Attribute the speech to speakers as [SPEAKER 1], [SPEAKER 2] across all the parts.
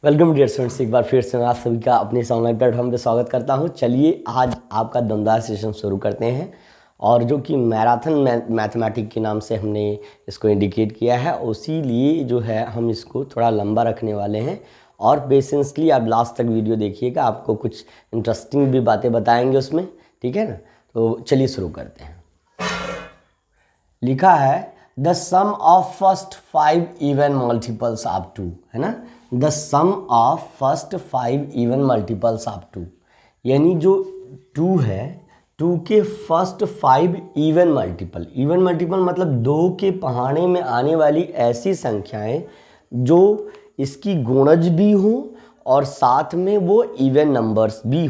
[SPEAKER 1] Welcome dear students, एक बार फिर से मैं आप सभी का अपने इस ऑनलाइन प्लेटफॉर्म पे स्वागत करता हूं। चलिए आज आपका दमदार सेशन शुरू करते हैं। और जो कि मैराथन मैथमेटिक्स के नाम से हमने इसको इंडिकेट किया है, उसी लिए जो है हम इसको थोड़ा लंबा रखने वाले हैं। और पेशेंसली आप लास्ट तक वीडियो देखिएगा, आपको कुछ इंटरेस्टिंग भी बातें बताएंगे उसमें, ठीक है ना। तो चलिए शुरू करते हैं। लिखा है the sum of first 5 even multiples of 2, है ना। The sum of first 5 even multiples of 2, यानी जो 2 है, 2 के फर्स्ट 5 इवन मल्टीपल मतलब 2 के पहाड़े में आने वाली ऐसी संख्याएं जो इसकी गुणज भी हों और साथ में वो इवन नंबर्स भी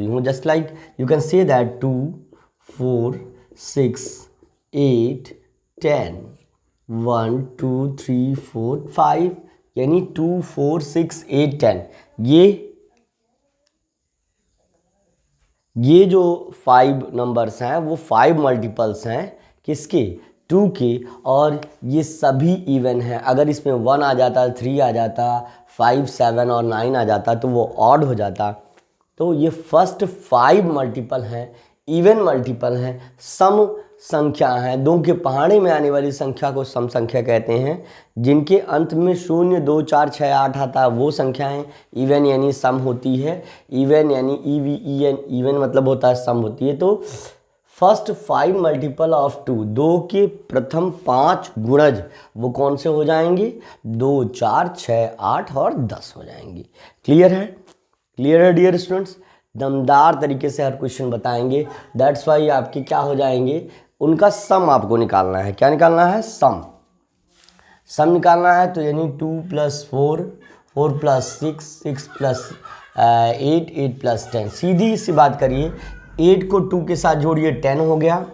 [SPEAKER 1] हों, just like you can say that 2, 4, 6, 8, 10, 1, 2, 3, 4, 5, यानी 2, 4, 6, 8, 10। ये जो 5 नंबर्स हैं वो 5 मल्टीपल्स हैं किसके? 2 के। और ये सभी इवन हैं। अगर इसमें 1 आ जाता, 3 आ जाता, 5, 7 और 9 आ जाता तो वो ऑड हो जाता। तो ये फर्स्ट 5 मल्टीपल हैं, इवन मल्टीपल हैं, सम संख्या हैं। 2 के पहाड़े में आने वाली संख्या को सम संख्या कहते हैं। जिनके अंत में 0, 2, 4, 6, 8 आता है वो संख्याएं इवन यानी सम होती है। इवन यानी EVEN, इवन मतलब होता है सम होती है। तो फर्स्ट 5 मल्टीपल ऑफ 2, 2 के प्रथम 5 गुणज वो कौन से हो जाएंगे? 2, 4, 6, 8 और 10 हो जाएंगे। क्लियर है डियर स्टूडेंट्स। दमदार तरीके से हर क्वेश्चन बताएंगे। दैट्स वाई आपके क्या हो जाएंगे, उनका सम आपको निकालना है। क्या निकालना है? सम निकालना है। तो यानी 2 + 4, 4 + 6, 6 + 8, 8 + 10। सीधी सी बात करिए, 8 को 2 के साथ जोड़िए 10 हो गया,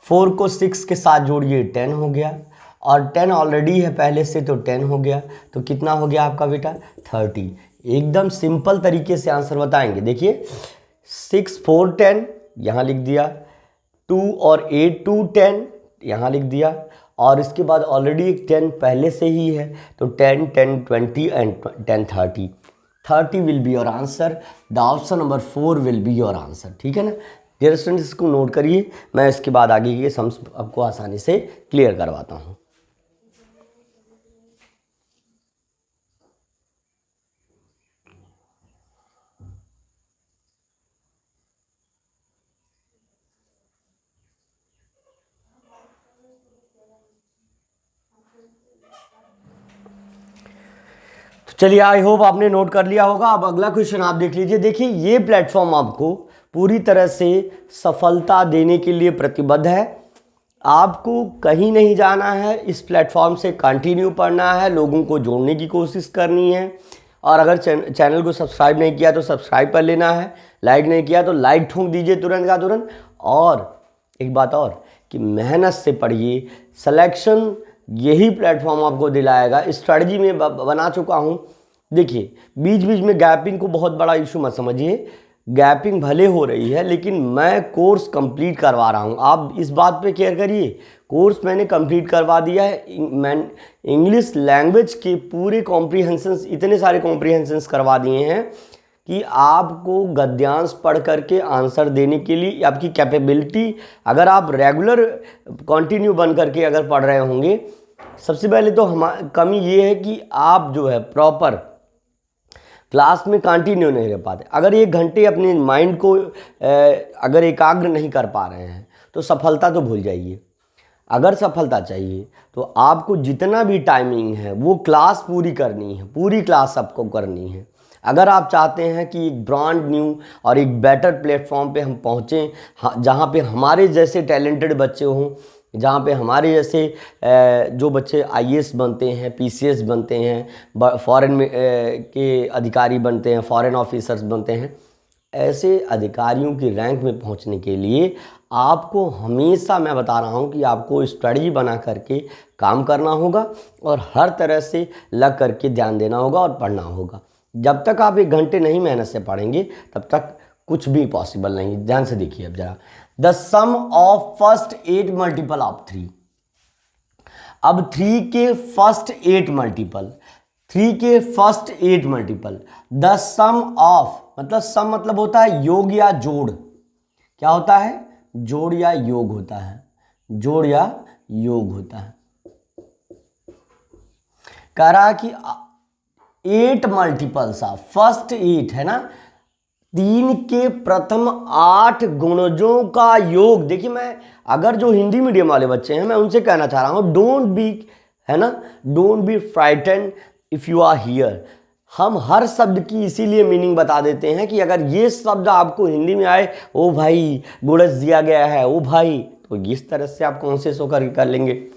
[SPEAKER 1] 4 को 6 के साथ जोड़िए 10 हो गया, और 10 ऑलरेडी है पहले से तो 10 हो गया। तो कितना हो गया आपका बेटा? 30। एकदम सिंपल तरीके से आंसर बताएंगे। देखिए 6, 4, 10 यहाँ लिख दिया, 2 और 8, 2, 10 यहाँ लिख दिया, और इसके बाद ऑलरेडी एक 10 पहले से ही है तो 10, 10, 20 and 10, 30। 30 will be your answer. The option number 4 will be your answer. ठीक है ना डियर स्टूडेंट्स, इसको नोट करिए। मैं इसके बाद आगे के सम्स आपको आसानी से क्लियर करवाता हूँ। चलिए, आई होप आपने नोट कर लिया होगा। अब अगला क्वेश्चन आप देख लीजिए। देखिए ये प्लेटफॉर्म आपको पूरी तरह से सफलता देने के लिए प्रतिबद्ध है। आपको कहीं नहीं जाना है, इस प्लेटफॉर्म से कंटिन्यू पढ़ना है, लोगों को जोड़ने की कोशिश करनी है। और अगर चैनल को सब्सक्राइब नहीं किया तो सब्सक्राइब कर लेना है, लाइक नहीं किया तो लाइक ठोक दीजिए तुरंत का तुरंत। और एक बात और कि मेहनत से पढ़िए, सिलेक्शन यही प्लेटफॉर्म आपको दिलाएगा। स्ट्रेटजी में बना चुका हूँ। देखिए बीच बीच में गैपिंग को बहुत बड़ा इशू मत समझिए। गैपिंग भले हो रही है लेकिन मैं कोर्स कंप्लीट करवा रहा हूँ, आप इस बात पे केयर करिए। कोर्स मैंने कंप्लीट करवा दिया है। मैं इंग्लिश लैंग्वेज के पूरे कॉम्प्रीहेंशंस, इतने सारे कॉम्प्रीहेंशंस करवा दिए हैं कि आपको गद्यांश पढ़ करके आंसर देने के लिए आपकी कैपेबिलिटी, अगर आप रेगुलर कंटिन्यू बन करके अगर पढ़ रहे होंगे, सबसे पहले तो कमी ये है कि आप जो है प्रॉपर क्लास में कंटिन्यू नहीं रह पाते। अगर 1 घंटे अपने माइंड को अगर एकाग्र नहीं कर पा रहे हैं तो सफलता तो भूल जाइए। अगर सफलता चाहिए तो आपको जितना भी टाइमिंग है वो क्लास पूरी करनी है, पूरी क्लास आपको करनी है। अगर आप चाहते हैं कि एक ब्रांड न्यू और एक बेटर प्लेटफॉर्म पे हम पहुँचें, जहाँ पे हमारे जैसे टैलेंटेड बच्चे हों, जहाँ पे हमारे जैसे जो बच्चे IAS बनते हैं, PCS बनते हैं, फॉरेन में के अधिकारी बनते हैं, फॉरेन ऑफिसर्स बनते हैं, ऐसे अधिकारियों की रैंक में पहुंचने के लिए आपको हमेशा मैं बता रहा हूं कि आपको स्ट्रेटजी बना करके काम करना होगा और हर तरह से लग करके ध्यान देना होगा और पढ़ना होगा। जब तक आप 1 घंटे नहीं मेहनत से पढ़ेंगे तब तक कुछ भी पॉसिबल नहीं। ध्यान से देखिए अब जरा, the sum of first 8 multiple of 3। अब 3 के फर्स्ट 8 मल्टीपल, 3 के first 8 multiple, the sum of, मतलब सम मतलब होता है योग या जोड़, क्या होता है, जोड़ या योग होता है, जोड़ या योग होता है। कह रहा कि 8 मल्टीपल्स ऑफ फर्स्ट 8 है ना, 3 के प्रथम 8 गुणजों का योग। देखिए मैं अगर जो हिंदी मीडियम वाले बच्चे हैं मैं उनसे कहना चाह रहा हूं, डोंट बी, है ना, don't be frightened if you are here. हम हर शब्द की इसीलिए मीनिंग बता देते हैं कि अगर ये शब्द आपको हिंदी में आए, ओ भाई गुणज दिया गया है, ओ भाई, तो इस तरह से आप कॉन्शियस होकर कर लेंगे।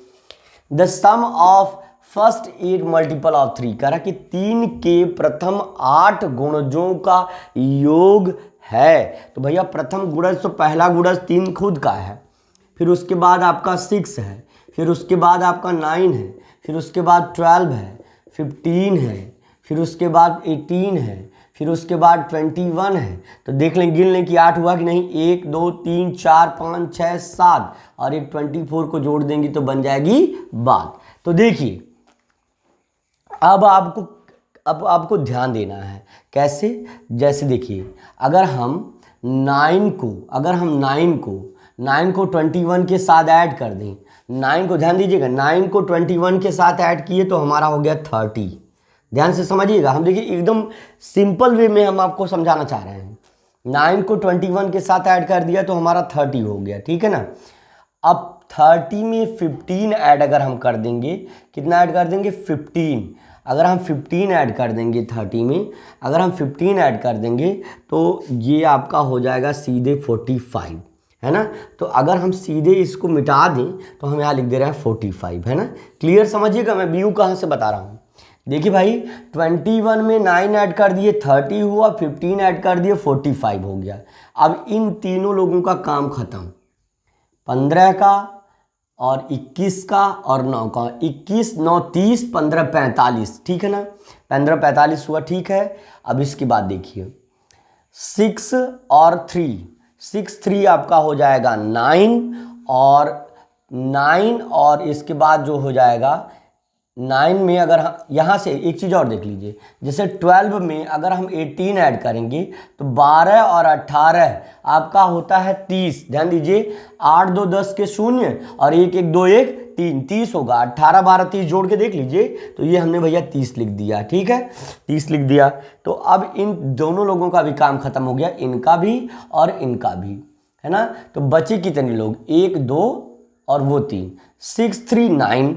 [SPEAKER 1] The sum of first 8 multiple of 3, कह रहा कि 3 के प्रथम 8 गुणजों का योग है। तो भैया प्रथम गुणज, तो पहला गुणज 3 खुद का है, फिर उसके बाद आपका 6 है, फिर उसके बाद आपका 9 है, फिर उसके बाद 12 है, 15 है, फिर उसके बाद 18 है, फिर उसके बाद 21 है। तो देख लें, गिन लें कि 8 हुआ कि नहीं, 1 2 3 4 5 6 7 और एक 24 को जोड़ देंगे तो बन जाएगी बात। तो देखिए अब आपको ध्यान देना है कैसे, जैसे देखिए अगर हम 9 को 21 के साथ ऐड कर दें, 9 को ध्यान दीजिएगा, 9 को 21 के साथ ऐड किए तो हमारा हो गया 30। ध्यान से समझिएगा, हम देखिए एकदम सिंपल वे में हम आपको समझाना चाह रहे हैं। 9 को 21 के साथ ऐड कर दिया तो हमारा 30 हो गया, ठीक है ना। अब 30 में 15 ऐड अगर हम कर देंगे, कितना ऐड कर देंगे, 15। अगर हम 15 ऐड कर देंगे 30 में, अगर हम 15 ऐड कर देंगे तो ये आपका हो जाएगा सीधे 45, है ना। तो अगर हम सीधे इसको मिटा दें तो हम यहाँ लिख दे रहे हैं 45, है ना। क्लियर समझिएगा मैं बीयू कहाँ से बता रहा हूँ। देखिए भाई 21 में 9 ऐड कर दिए 30 हुआ, 15 ऐड कर दिए 45 हो गया। अब इन तीनों लोगों का काम खत्म, 15 का और 21 का और 9 का, 21 9 30, 15 45, ठीक है ना, 15 45 हुआ, ठीक है। अब इसके बाद देखिए 6 और 3, 6 3 आपका हो जाएगा 9 और इसके बाद जो हो जाएगा 9 में अगर हम यहाँ से एक चीज़ और देख लीजिए, जैसे 12 में अगर हम 18 ऐड करेंगे तो 12 और 18 आपका होता है 30। ध्यान दीजिए 8 2 10 के 0 और 1 1 2 1 3, 30 होगा। 18 12 30 जोड़ के देख लीजिए, तो ये हमने भैया 30 लिख दिया, ठीक है, 30 लिख दिया। तो अब इन दोनों लोगों का भी काम खत्म हो गया, इनका भी और इनका भी, है ना। तो बचे कितने लोग, 1 2 और वो 3, 6 3 9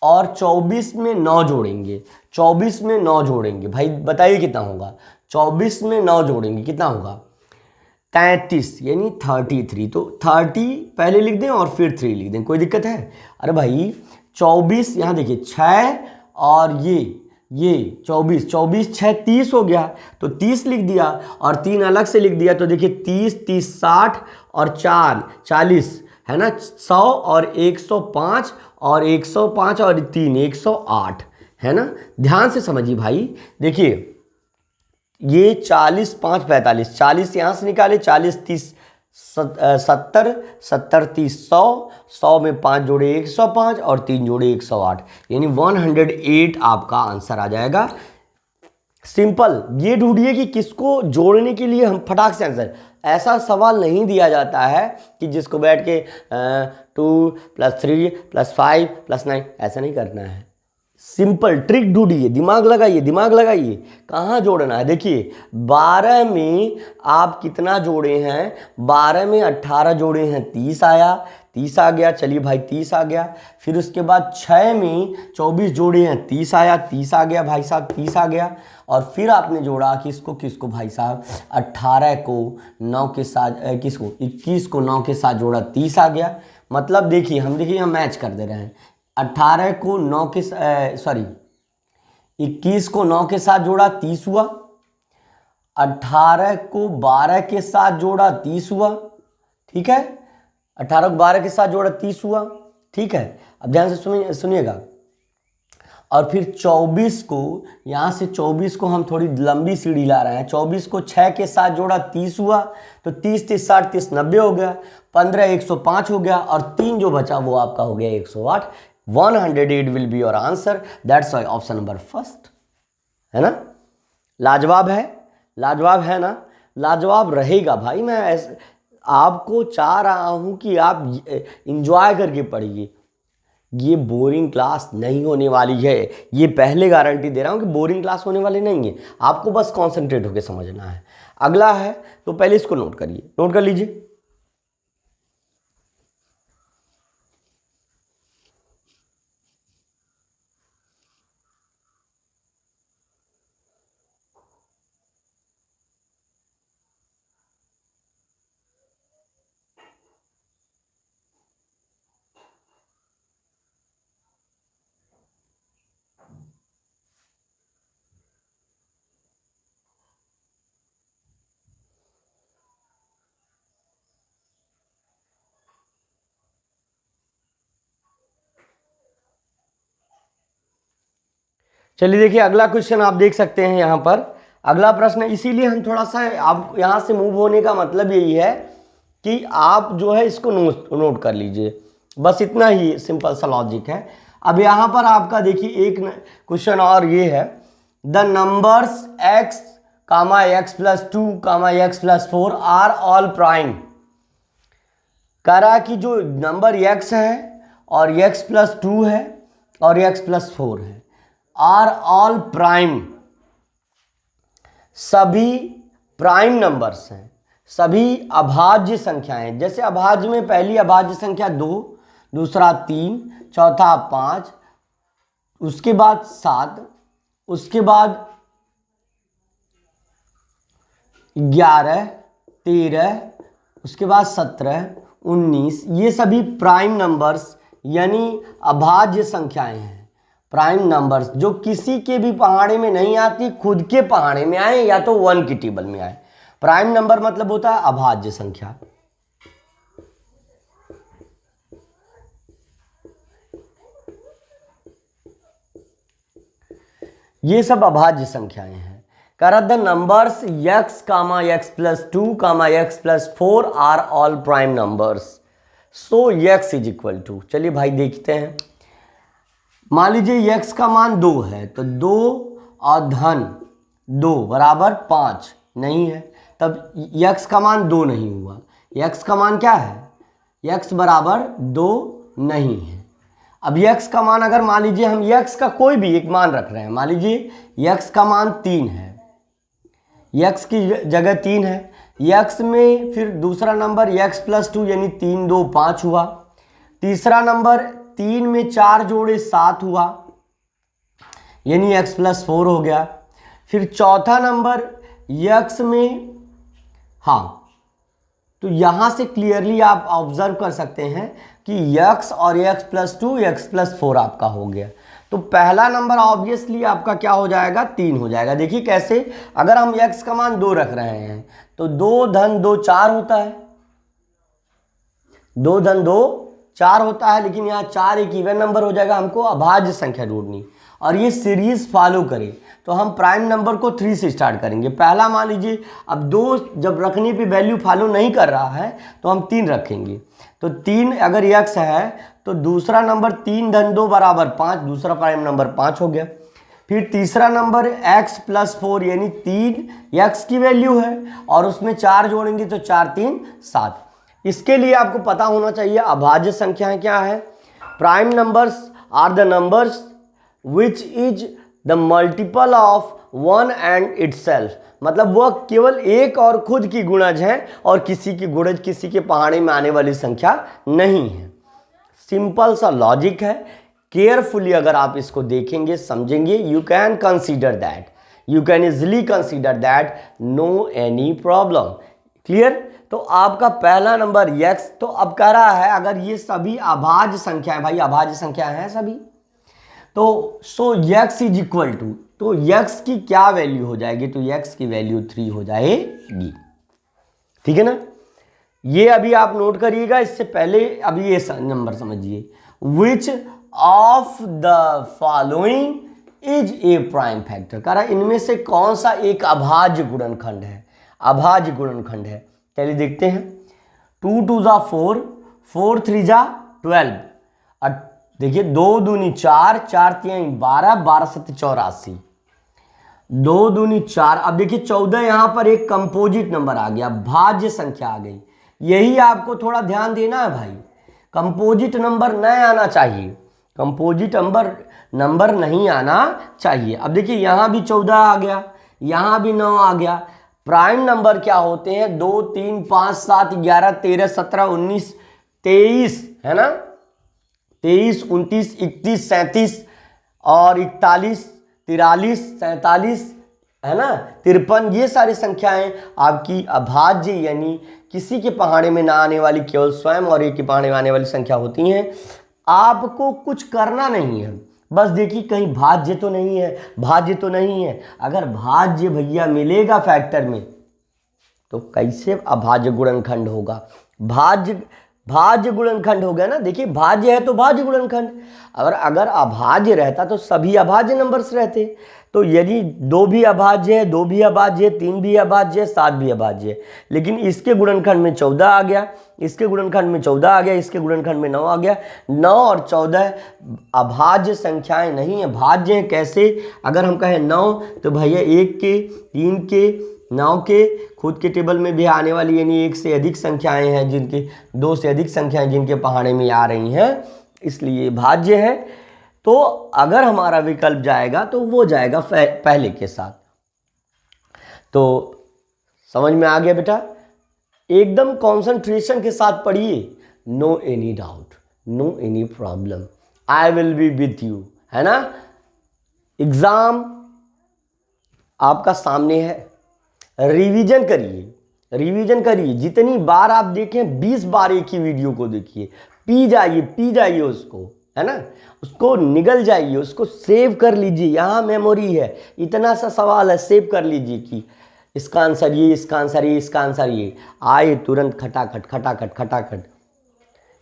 [SPEAKER 1] और 24 में 9 जोड़ेंगे, 24 में 9 जोड़ेंगे, भाई बताइए कितना होगा, 24 में 9 जोड़ेंगे कितना होगा, 33 यानी 33। तो 30 पहले लिख दें और फिर 3 लिख दें, कोई दिक्कत है। अरे भाई 24 यहाँ देखिए 6 और ये 24 24 6 30 हो गया, तो 30 लिख दिया और 3 अलग से लिख दिया। तो देखिए 30 30 60 और 4 40, है ना, 100 और 105 और 105 और 3 108, है ना। ध्यान से समझिए भाई, देखिए ये 40 5 45, 40 यहाँ से निकाले, 40 30 70 70 30 100, 100 में 5 जोड़े 105 और 3 जोड़े 108, यानी 108 आपका आंसर आ जाएगा। सिंपल, ये ढूंढिए कि किसको जोड़ने के लिए हम फटाक से आंसर। ऐसा सवाल नहीं दिया जाता है कि जिसको बैठ के 2 + 3 + 5 + 9, ऐसा नहीं करना है। सिंपल ट्रिक ढूंढिए, दिमाग लगाइए कहाँ जोड़ना है। देखिए 12 में आप कितना जोड़े हैं, 12 में 18 जोड़े हैं, 30 आया, 30 आ गया, चलिए भाई 30 आ गया। फिर उसके बाद 6 में 24 जोड़े हैं, 30 आया, 30 आ गया भाई साहब, 30 आ गया। और फिर आपने जोड़ा किसको भाई साहब, 18 को 9 के साथ, किसको 21 को 9 के साथ जोड़ा, 30 आ गया। मतलब देखिए हम मैच कर दे रहे हैं, 18 को 9 के 21 को 9 के साथ जोड़ा 30 हुआ, 18 को 12 के साथ जोड़ा 30 हुआ, ठीक है, 18 को 12 के साथ जोड़ा 30 हुआ, ठीक है। अब ध्यान से सुनिएगा। और फिर 24 को, यहाँ से 24 को हम थोड़ी लंबी सीढ़ी ला रहे हैं, 24 को 6 के साथ जोड़ा 30 हुआ, तो 30 30 60 30 90 हो गया, 15 105 हो गया और 3 जो बचा वो आपका हो गया 108। 108 will be your answer. That's why option number first. है ना? लाजवाब है, लाजवाब है ना? लाजवाब रहेगा भाई। मैं ऐसे आपको चाह रहा हूं कि आप इंजॉय करके पढ़िए। ये बोरिंग क्लास नहीं होने वाली है, ये पहले गारंटी दे रहा हूं कि बोरिंग क्लास होने वाली नहीं है। आपको बस कॉन्सेंट्रेट होकर समझना है। अगला है, तो पहले इसको नोट करिए, नोट कर लीजिए। चलिए देखिए, अगला क्वेश्चन आप देख सकते हैं यहाँ पर। अगला प्रश्न, इसीलिए हम थोड़ा सा, आप यहाँ से मूव होने का मतलब यही है कि आप जो है इसको नोट कर लीजिए, बस इतना ही सिंपल सा लॉजिक है। अब यहाँ पर आपका देखिए एक क्वेश्चन और ये है, the numbers x comma x plus two comma x plus four are all prime. कह रहा है कि जो नंबर x है और x प्लस टू है और x प्लस फोर है, आर ऑल प्राइम, सभी प्राइम नंबर्स हैं, सभी अभाज्य संख्याएं। जैसे अभाज्य में पहली अभाज्य संख्या 2, दूसरा 3, चौथा 5, उसके बाद 7, उसके बाद 11, 13, उसके बाद 17, 19, ये सभी प्राइम नंबर्स यानी अभाज्य संख्याएं हैं। प्राइम नंबर्स जो किसी के भी पहाड़े में नहीं आती, खुद के पहाड़े में आए या तो 1 की टेबल में आए। प्राइम नंबर मतलब होता है अभाज्य संख्या। ये सब अभाज्य संख्याएं हैं। कह the numbers x comma x plus two comma x plus four are all prime numbers, so x is equal to, चलिए भाई देखते हैं। मान लीजिए x का मान 2 है, तो 2 और धन 2 बराबर 5 नहीं है, तब x का मान 2 नहीं हुआ। x का मान क्या है? x बराबर 2 नहीं है। अब x का मान अगर मान लीजिए हम x का कोई भी एक मान रख रहे हैं, मान लीजिए x का मान 3 है, x की जगह 3 है, x में फिर दूसरा नंबर x प्लस टू यानी 3 2 5 हुआ, तीसरा नंबर 3 में 4 जोड़े 7 हुआ यानी x प्लस 4 हो गया, फिर चौथा नंबर x में, हाँ, तो यहां से क्लियरली आप ऑब्जर्व कर सकते हैं कि x और x plus two x plus four आपका हो गया। तो पहला नंबर ऑब्वियसली आपका क्या हो जाएगा? 3 हो जाएगा। देखिए कैसे, अगर हम x का मान 2 रख रहे हैं तो 2 धन 2 4 होता है, 2 धन 2 4 होता है, लेकिन यहाँ 4 एक इवन नंबर हो जाएगा। हमको अभाज्य संख्या ढूंढनी, और ये सीरीज फॉलो करे तो हम प्राइम नंबर को 3 से स्टार्ट करेंगे। पहला मान लीजिए, अब 2 जब रखने पे वैल्यू फॉलो नहीं कर रहा है तो हम 3 रखेंगे। तो 3 अगर x है तो दूसरा नंबर 3 धन 2 बराबर 5, दूसरा प्राइम नंबर 5 हो गया। फिर तीसरा नंबर x प्लस 4 यानी 3 x की वैल्यू है और उसमें 4 जोड़ेंगे तो 4 3 7। इसके लिए आपको पता होना चाहिए अभाज्य संख्याएं क्या है। Prime numbers are the numbers which is the multiple of 1 and itself, मतलब वह केवल एक और खुद की गुणज है और किसी की गुणज, किसी के पहाड़े में आने वाली संख्या नहीं है। सिंपल सा लॉजिक है। केयरफुली अगर आप इसको देखेंगे, समझेंगे, you can consider that, you can easily consider that, no any problem. Clear? तो आपका पहला नंबर x, तो अब कह रहा है अगर ये सभी अभाज्य संख्या है, भाई अभाज्य संख्या है सभी, तो सो x इज इक्वल टू, तो x की क्या वैल्यू हो जाएगी? तो x की वैल्यू 3 हो जाएगी। ठीक है ना? ये अभी आप नोट करिएगा। इससे पहले अभी ये नंबर समझिए, which of the following is a prime factor. कह रहा है इनमें से कौन सा एक अभाज्य गुणनखंड है? अभाज्य गुणनखंड है। चलिए देखते हैं। 2 2 जा 4, 4 3 जा 12, देखिए 2 दूनी 4, 4 3 12, 12 7 84, 2 दूनी 4। अब देखिए 14 यहां पर एक कंपोजिट नंबर आ गया, भाज्य संख्या आ गई। यही आपको थोड़ा ध्यान देना है भाई, कंपोजिट नंबर न आना चाहिए, कंपोजिट नंबर नहीं आना चाहिए। अब देखिए यहां भी 14 आ गया, यहां भी 9 आ गया। प्राइम नंबर क्या होते हैं? 2 3 5 7 11 13 17 19 23, है ना, 23 29 31 37 और 41 43 47, है ना, 53, ये सारी संख्याएं आपकी अभाज्य यानी किसी के पहाड़े में ना आने वाली, केवल स्वयं और एक के पहाड़े में आने वाली संख्या होती हैं। आपको कुछ करना नहीं है, बस देखिए कहीं भाज्य तो नहीं है, भाज्य तो नहीं है। अगर भाज्य भैया मिलेगा फैक्टर में तो कैसे अभाज्य गुणनखंड होगा? भाज्य गुणनखंड हो गया ना। देखिए भाज्य है तो भाज्य गुणनखंड, अगर अभाज्य रहता तो सभी अभाज्य नंबर्स रहते। तो यदि 2 भी अभाज्य है, 2 भी अभाज्य है, 3 भी अभाज्य है, 7 भी अभाज्य है, लेकिन इसके गुणनखंड में 14 आ गया, इसके गुणनखंड में 14 आ गया, इसके गुणनखंड में 9 आ गया। 9 और 14 अभाज्य संख्याएं नहीं है, भाज्य हैं। कैसे? अगर हम कहें 9 तो भैया 1 के, 3 के, 9 के खुद के टेबल में भी आने वाली यानी 1 से अधिक संख्याएं हैं जिनके, 2 से अधिक संख्याएं जिनके पहाड़े में आ रही हैं, इसलिए भाज्य है। तो अगर हमारा विकल्प जाएगा तो वो जाएगा पहले के साथ। तो समझ में आ गया बेटा? एकदम कंसंट्रेशन के साथ पढ़िए, no any doubt, no any problem, I will be with you, है ना। एग्जाम आपका सामने है, रिवीजन करिए, रिवीजन करिए। जितनी बार आप देखें 20 बार एक ही वीडियो को देखिए, पी जाइए उसको, है ना, उसको निगल जाइए, उसको सेव कर लीजिए। यहाँ मेमोरी है, इतना सा सवाल है, सेव कर लीजिए कि इसका आंसर ये, इसका आंसर ये, इसका आंसर ये, आए तुरंत खटाखट खटाखट खटाखट।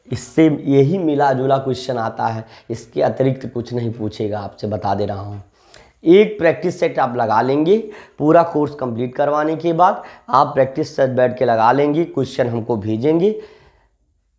[SPEAKER 1] इससे यही मिला जुला क्वेश्चन आता है, इसके अतिरिक्त कुछ नहीं पूछेगा आपसे, बता दे रहा हूँ। एक प्रैक्टिस सेट आप लगा लेंगे, पूरा कोर्स कंप्लीट करवाने के बाद आप प्रैक्टिस सेट बैठ के लगा लेंगे, क्वेश्चन हमको भेजेंगे।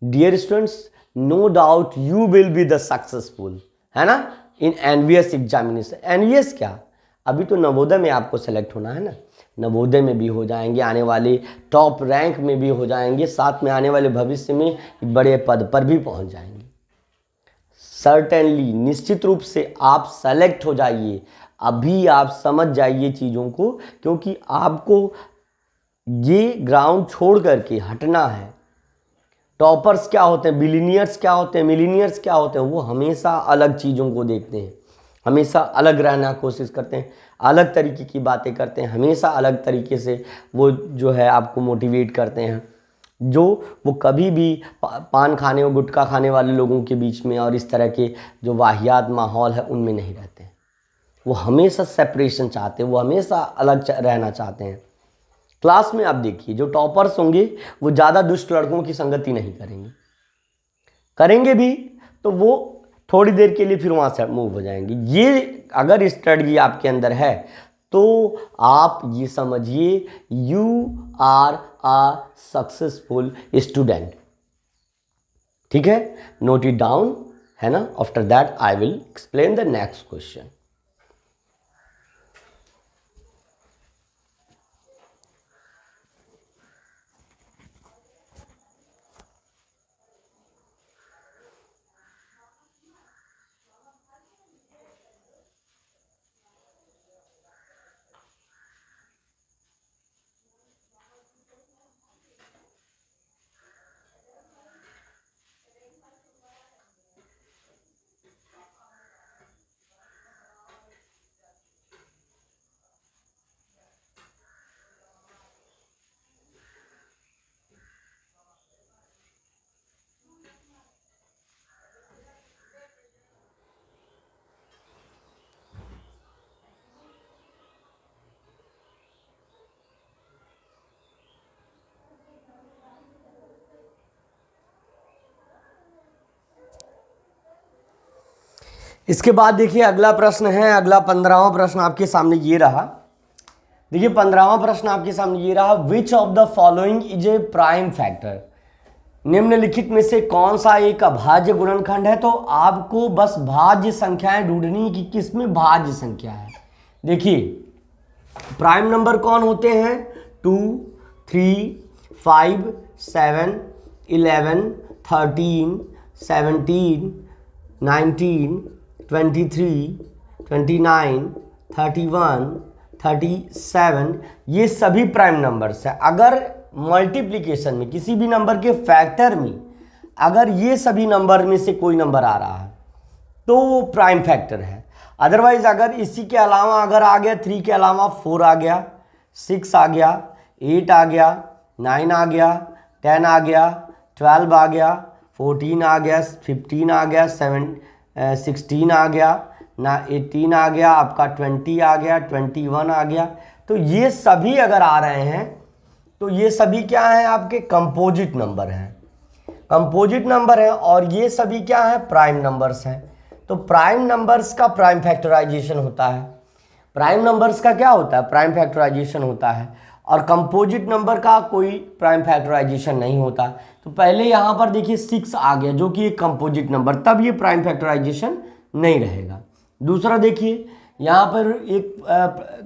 [SPEAKER 1] Dear students, no doubt you will be the successful, है ना, इन एनवीएस एग्जामिनेशन। एनवीएस क्या, अभी तो नवोदय में आपको सेलेक्ट होना है ना, नवोदय में भी हो जाएंगे, आने वाले टॉप रैंक में भी हो जाएंगे, साथ में आने वाले भविष्य में बड़े पद पर भी पहुंच जाएंगे। सर्टेनली, निश्चित रूप से आप सेलेक्ट हो जाइए। अभी आप समझ जाइए चीज़ों को, क्योंकि आपको ये ग्राउंड छोड़ करके हटना है। टॉपर्स क्या होते हैं, बिलियनियर्स क्या होते हैं, मिलियनियर्स क्या होते हैं, वो हमेशा अलग चीज़ों को देखते हैं, हमेशा अलग रहना कोशिश करते हैं, अलग तरीके की बातें करते हैं, हमेशा अलग तरीके से वो जो है आपको मोटिवेट करते हैं, जो वो कभी भी पान खाने और गुटखा खाने वाले लोगों के बीच में और इस तरह के जो वाहियात माहौल है उनमें नहीं रहते हैं। वो हमेशा सेपरेशन चाहते हैं, वो हमेशा अलग रहना चाहते हैं। क्लास में आप देखिए जो टॉपर्स होंगे वो ज़्यादा दुष्ट लड़कों की संगति नहीं करेंगे, करेंगे भी तो वो थोड़ी देर के लिए फिर वहाँ से मूव हो जाएंगे। ये अगर स्ट्रेटजी आपके अंदर है तो आप ये समझिए you are a successful student. ठीक है, नोट इट डाउन, है ना। After that I will explain the next question. इसके बाद देखिए अगला प्रश्न है, अगला 15वां प्रश्न आपके सामने ये रहा। देखिए 15वां प्रश्न आपके सामने ये रहा, which of the following is a prime factor. निम्नलिखित में से कौन सा एक अभाज्य गुणनखंड है। तो आपको बस भाज्य संख्याएं ढूंढनी कि किसमें भाज्य संख्या है। देखिए प्राइम नंबर कौन होते हैं? 2, 3, 5, 7, 11, 13, 17, 19, 23, 29, 31, 37, ये सभी प्राइम नंबर्स हैं। अगर मल्टीप्लिकेशन में किसी भी नंबर के फैक्टर में अगर ये सभी नंबर में से कोई नंबर आ रहा है तो वो प्राइम फैक्टर है। अदरवाइज अगर इसी के अलावा अगर आ गया 3 के अलावा 4 आ गया, 6 आ गया, 8 आ गया, 9 आ गया, 10 आ गया, 12 आ गया, 14 आ गया, 15 आ गया, 16 आ गया ना, 18 आ गया, आपका 20 आ गया, 21 आ गया, तो ये सभी अगर आ रहे हैं तो ये सभी क्या हैं? आपके कंपोजिट नंबर हैं, कंपोजिट नंबर है, और ये सभी क्या है? प्राइम नंबर्स हैं। तो प्राइम नंबर्स का प्राइम फैक्टराइजेशन होता है। प्राइम नंबर्स का क्या होता है? प्राइम फैक्टराइजेशन होता है। और कंपोजिट नंबर का कोई प्राइम फैक्टराइजेशन नहीं होता। तो पहले यहाँ पर देखिए 6 आ गया जो कि एक कंपोजिट नंबर, तब ये प्राइम फैक्टराइजेशन नहीं रहेगा। दूसरा देखिए यहाँ पर एक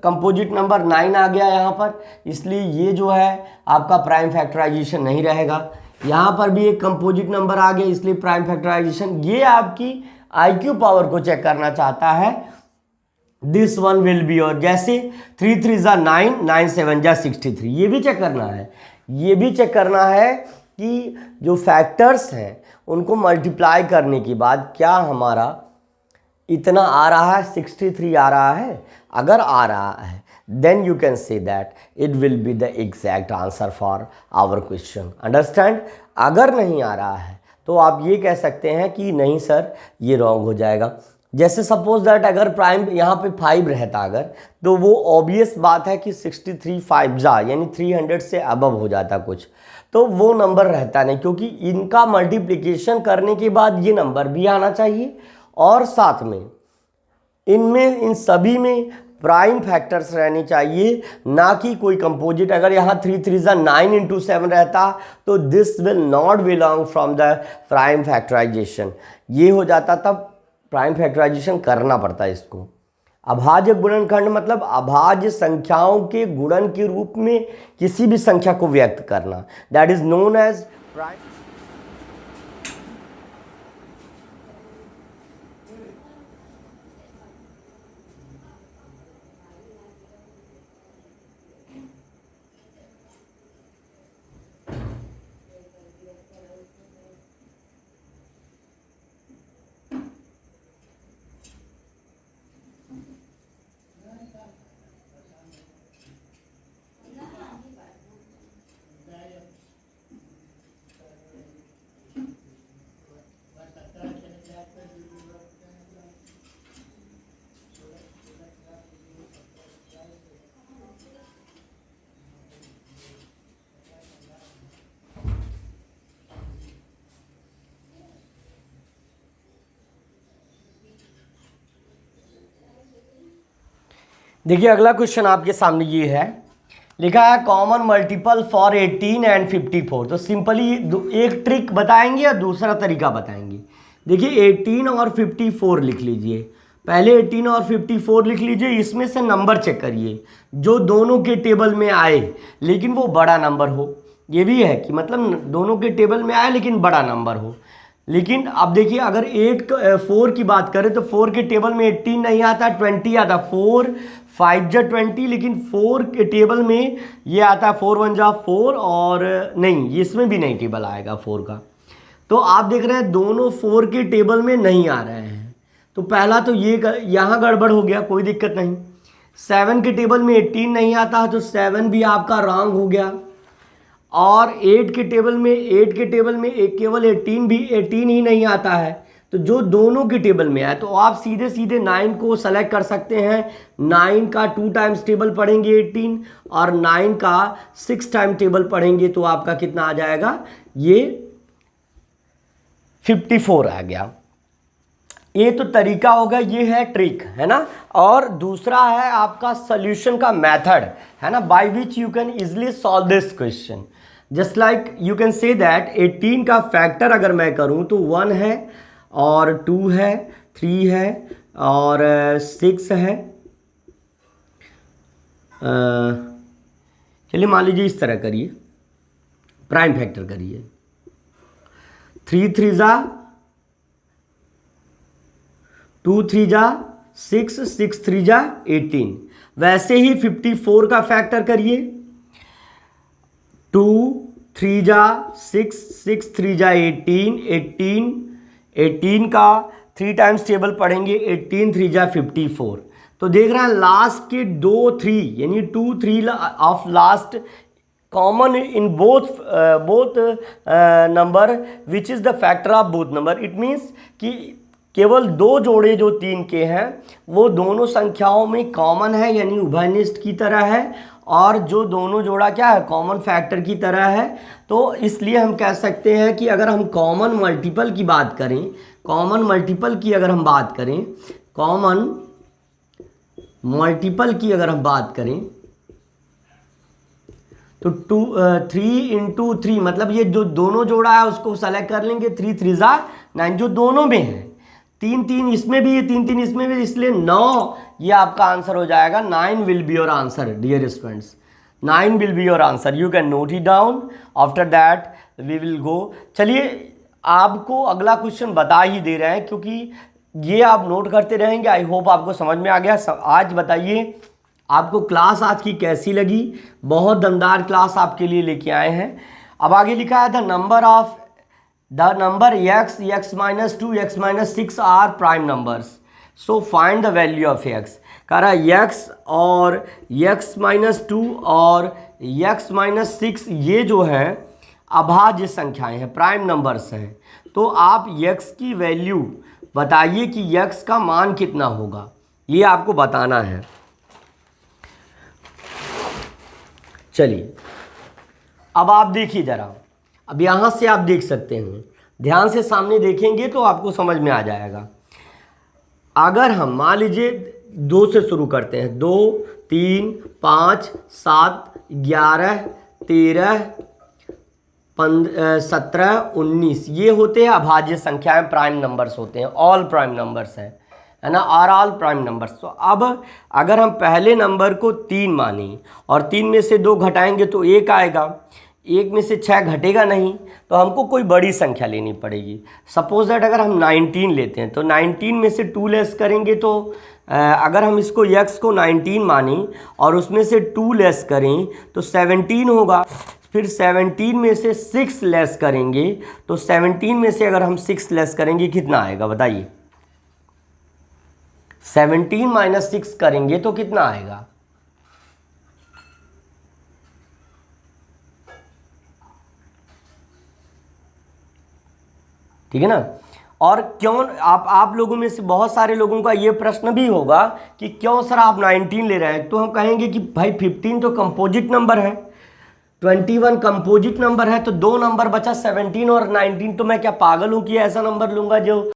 [SPEAKER 1] कंपोजिट नंबर 9 आ गया यहाँ पर, इसलिए ये जो है आपका प्राइम फैक्टराइजेशन नहीं रहेगा। यहाँ पर भी एक कंपोजिट नंबर आ गया, इसलिए प्राइम फैक्टराइजेशन। ये आपकी आईक्यू पावर को चेक करना चाहता है, दिस वन विल बी, और जैसे 3 3 जा 9, 9 7 जा 63, ये भी चेक करना है। ये भी चेक करना है कि जो फैक्टर्स हैं उनको मल्टीप्लाई करने के बाद क्या हमारा इतना आ रहा है, 63 आ रहा है। अगर आ रहा है then you can say that it will be the exact answer for our question, understand। अगर नहीं आ रहा है तो आप ये कह सकते हैं कि नहीं सर ये रॉन्ग हो जाएगा। जैसे सपोज दैट अगर प्राइम यहाँ पे 5 रहता अगर, तो वो ऑब्वियस बात है कि 63 5 जा यानी 300 से अबव हो जाता कुछ, तो वो नंबर रहता नहीं, क्योंकि इनका मल्टीप्लिकेशन करने के बाद ये नंबर भी आना चाहिए, और साथ में इनमें इन सभी में प्राइम फैक्टर्स रहने चाहिए, ना कि कोई कंपोजिट। अगर यहाँ 3 3 जा 9 × 7 रहता तो this will not belong from the prime factorisation, ये हो जाता, तब प्राइम फैक्टराइजेशन करना पड़ता है इसको। अभाज्य गुणनखंड मतलब अभाज्य संख्याओं के गुणन के रूप में किसी भी संख्या को व्यक्त करना, that is known as prime. देखिए अगला क्वेश्चन आपके सामने ये है, लिखा है कॉमन मल्टीपल फॉर 18 एंड 54। तो सिंपली एक ट्रिक बताएंगे या दूसरा तरीका बताएंगे। देखिए 18 और 54 लिख लीजिए, पहले 18 और 54 लिख लीजिए, इसमें से नंबर चेक करिए जो दोनों के टेबल में आए लेकिन वो बड़ा नंबर हो। ये भी है कि मतलब दोनों के टेबल में आए लेकिन बड़ा नंबर हो। लेकिन अब देखिए अगर 4 की बात करें तो 4 के टेबल में 18 नहीं आता, 20 आता। 4 5 जा 20, लेकिन 4 के टेबल में ये आता है 4 1 जा 4, और नहीं इसमें भी नहीं टेबल आएगा 4 का। तो आप देख रहे हैं दोनों 4 के टेबल में नहीं आ रहे हैं, तो पहला तो ये यहाँ गड़बड़ हो गया, कोई दिक्कत नहीं। 7 के टेबल में 18 नहीं आता तो 7 भी आपका रॉन्ग हो गया। और 8 के टेबल में एक केवल 18 ही नहीं आता है, तो जो दोनों के टेबल में आए तो आप सीधे सीधे 9 को सेलेक्ट कर सकते हैं। 9 का 2 टाइम्स टेबल पढ़ेंगे 18, और 9 का 6 टाइम टेबल पढ़ेंगे तो आपका कितना आ जाएगा, ये 54 आ गया। ये तो तरीका होगा, ये है ट्रिक, है ना। और दूसरा है आपका सॉल्यूशन का मेथड, है ना, by which you can easily solve this question. Just like you can say that 18 का फैक्टर अगर मैं करूं तो 1 है और 2 है, 3 है और 6 है चलिए मान लीजिए इस तरह करिए, प्राइम फैक्टर करिए। 3 3 जा 2 3 जा 6, 6 3 जा 18। वैसे ही 54 का फैक्टर करिए। 2 3 जा 6, 6 3 जा 18, 18 का 3 टाइम्स टेबल पढ़ेंगे, 18 3 जा 54। तो देख रहे हैं लास्ट के 2 3 यानी 2 3 of last common in both number which is the factor of both number. It means कि केवल दो जोड़े जो 3 के हैं वो दोनों संख्याओं में कॉमन है, यानी उभयनिष्ठ की तरह है, और जो दोनों जोड़ा क्या है, कॉमन फैक्टर की तरह है। तो इसलिए हम कह सकते हैं कि अगर हम कॉमन मल्टीपल की बात करें, कॉमन मल्टीपल की अगर हम बात करें, कॉमन मल्टीपल की अगर हम बात करें तो 3 × 3 मतलब ये जो दोनों जोड़ा है उसको सेलेक्ट कर लेंगे। 3 3 जा 9 जो दोनों में है, 3 3 इसमें भी है, 3 3 इसमें भी, इसलिए 9 ये आपका आंसर हो जाएगा। 9 will be your answer dear students, 9 will be your answer. You can note it down, after that we will go. चलिए आपको अगला क्वेश्चन बता ही दे रहे हैं क्योंकि ये आप नोट करते रहेंगे। आई होप आपको समझ में आ गया। आज बताइए आपको क्लास आज की कैसी लगी। बहुत दमदार क्लास आपके लिए लेके आए हैं। अब आगे लिखा है the number x, x - 2, x - 6 are prime numbers, so find the value of x। कह रहा है x और x - 2 और x - 6 ये जो है अभाज्य संख्याएं हैं, प्राइम नंबर्स हैं। तो आप x की वैल्यू बताइए कि x का मान कितना होगा, ये आपको बताना है। चलिए अब आप देखिए ज़रा, अब यहाँ से आप देख सकते हैं, ध्यान से सामने देखेंगे तो आपको समझ में आ जाएगा। अगर हम मान लीजिए 2 से शुरू करते हैं, 2 3 5 7 11 13 17 19 ये होते हैं अभाज्य संख्याएं, प्राइम नंबर्स होते हैं, ऑल प्राइम नंबर्स हैं, है ना, आर ऑल प्राइम नंबर्स। तो अब अगर हम पहले नंबर को 3 माने और 3 में से 2 घटाएंगे तो 1 आएगा, 1 में से 6 घटेगा नहीं, तो हमको कोई बड़ी संख्या लेनी पड़ेगी। सपोज दैट अगर हम 19 लेते हैं तो 19 में से 2 लेस करेंगे तो अगर हम इसको x को 19 माने और उसमें से 2 लेस करें तो 17 होगा। फिर 17 में से 6 लेस करेंगे तो 17 में से अगर हम 6 लेस करेंगे कितना आएगा बताइए। 17 - 6 करेंगे तो कितना आएगा, ठीक है ना। और क्यों आप लोगों में से बहुत सारे लोगों का ये प्रश्न भी होगा कि क्यों सर आप 19 ले रहे हैं, तो हम कहेंगे कि भाई 15 तो कंपोजिट नंबर है, 21 कंपोजिट नंबर है, तो 2 नंबर बचा 17 और 19, तो मैं क्या पागल हूं कि ऐसा नंबर लूंगा जो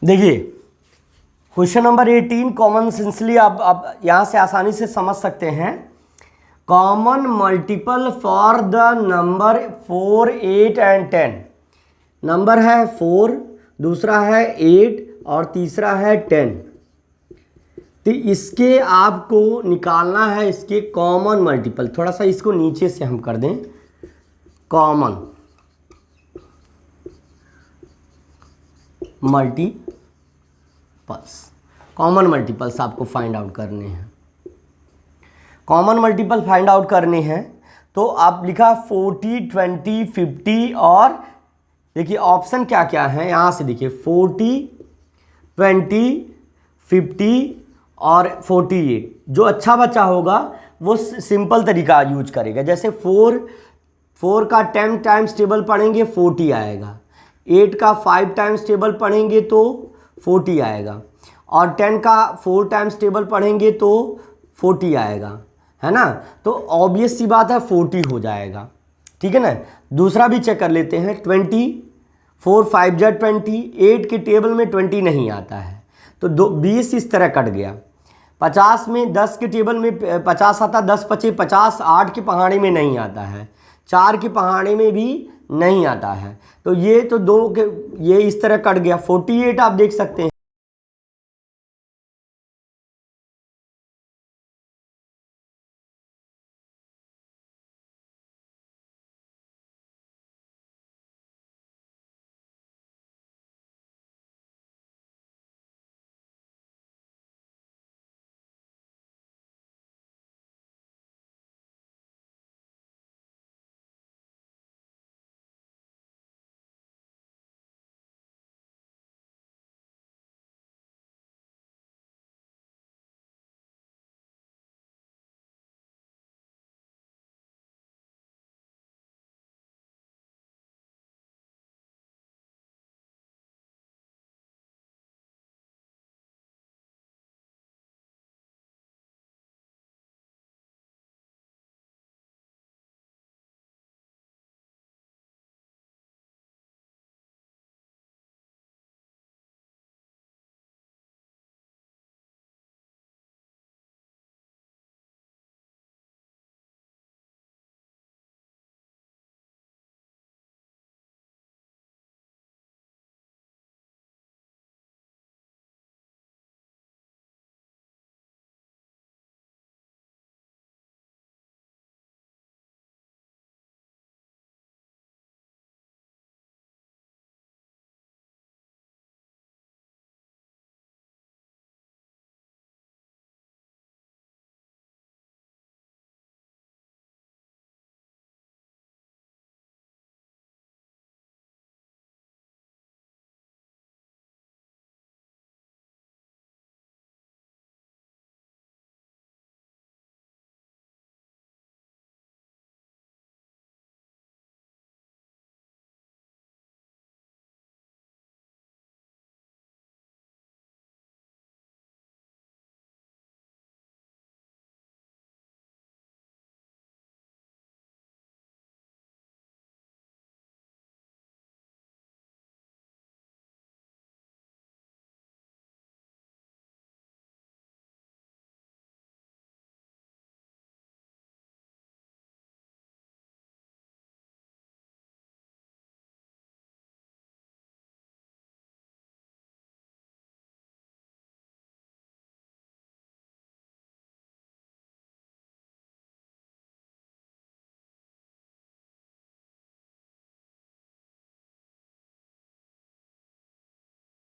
[SPEAKER 1] देखिए क्वेश्चन नंबर 18 कॉमन सेंसली आप यहाँ से आसानी से समझ सकते हैं। Common multiple for the number 4, 8 and 10। Number है 4, दूसरा है 8 और तीसरा है 10। तो इसके आपको निकालना है इसके कॉमन मल्टीपल। थोड़ा सा इसको नीचे से हम कर दें, कॉमन मल्टीपल्स। कॉमन मल्टीपल्स आपको फाइंड आउट करने हैं। कॉमन मल्टीपल फाइंड आउट करने हैं तो आप लिखा 40, 20, 50 और देखिए ऑप्शन क्या क्या है यहाँ से देखिए 40, 20, 50 और 48। जो अच्छा बच्चा होगा वो सिंपल तरीका यूज करेगा। जैसे 4 का 10 टाइम्स टेबल पढ़ेंगे 40 आएगा, 8 का 5 टाइम्स टेबल पढ़ेंगे तो 40 आएगा, और 10 का 4 टाइम्स टेबल पढ़ेंगे तो 40 आएगा, है ना। तो ऑब्वियस सी बात है 40 हो जाएगा, ठीक है ना। दूसरा भी चेक कर लेते हैं 20, 4 5 जा 20, 8 के टेबल में 20 नहीं आता है तो 20 इस तरह कट गया। 50 में 10 के टेबल में 50 आता, 10 पचे 50, 8 के पहाड़े में नहीं आता है, 4 के पहाड़े में भी नहीं आता है। तो ये तो 2 के ये इस तरह कट गया। 48 आप देख सकते हैं